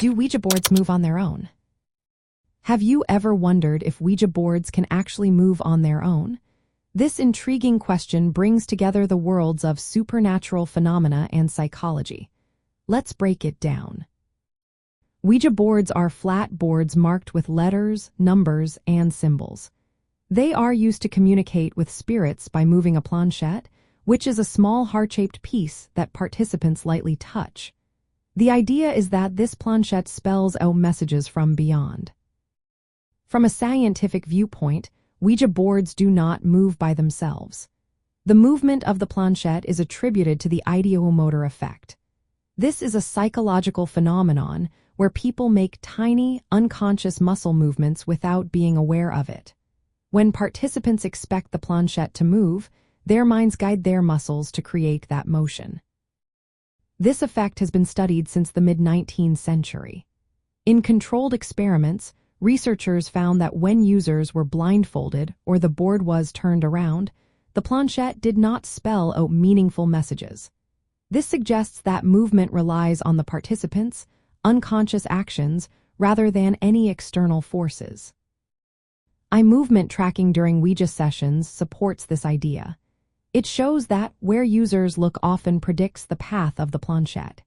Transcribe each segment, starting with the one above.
Do Ouija boards move on their own? Have you ever wondered if Ouija boards can actually move on their own? This intriguing question brings together the worlds of supernatural phenomena and psychology. Let's break it down. Ouija boards are flat boards marked with letters, numbers, and symbols. They are used to communicate with spirits by moving a planchette, which is a small heart-shaped piece that participants lightly touch. The idea is that this planchette spells out messages from beyond. From a scientific viewpoint, Ouija boards do not move by themselves. The movement of the planchette is attributed to the Ideomotor effect. This is a psychological phenomenon where people make tiny, unconscious muscle movements without being aware of it. When participants expect the planchette to move, their minds guide their muscles to create that motion. This effect has been studied since the mid-19th century. In controlled experiments, researchers found that when users were blindfolded or the board was turned around, the planchette did not spell out meaningful messages. This suggests that movement relies on the participants' unconscious actions rather than any external forces. Eye movement tracking during Ouija sessions supports this idea. It shows that where users look often predicts the path of the planchette.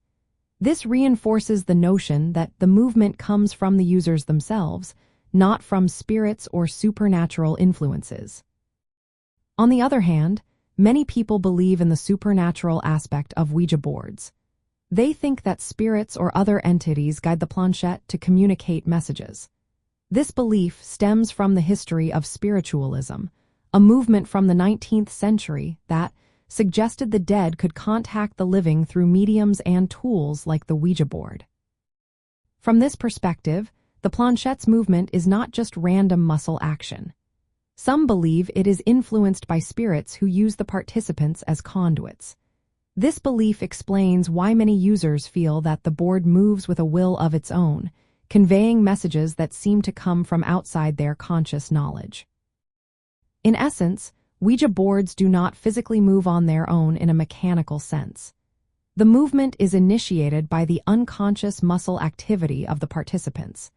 This reinforces the notion that the movement comes from the users themselves, not from spirits or supernatural influences. On the other hand, many people believe in the supernatural aspect of Ouija boards. They think that spirits or other entities guide the planchette to communicate messages. This belief stems from the history of Spiritualism, a movement from the 19th century that suggested the dead could contact the living through mediums and tools like the Ouija board. From this perspective, the planchette's movement is not just random muscle action. Some believe it is influenced by spirits who use the participants as conduits. This belief explains why many users feel that the board moves with a will of its own, conveying messages that seem to come from outside their conscious knowledge. In essence, Ouija boards do not physically move on their own in a mechanical sense. The movement is initiated by the unconscious muscle activity of the participants.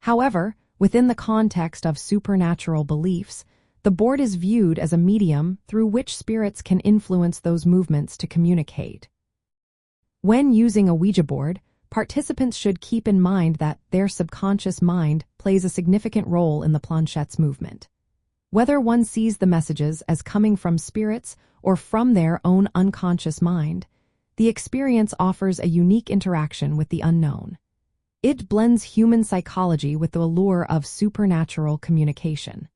However, within the context of supernatural beliefs, the board is viewed as a medium through which spirits can influence those movements to communicate. When using a Ouija board, participants should keep in mind that their subconscious mind plays a significant role in the planchette's movement. Whether one sees the messages as coming from spirits or from their own unconscious mind, the experience offers a unique interaction with the unknown. It blends human psychology with the allure of supernatural communication.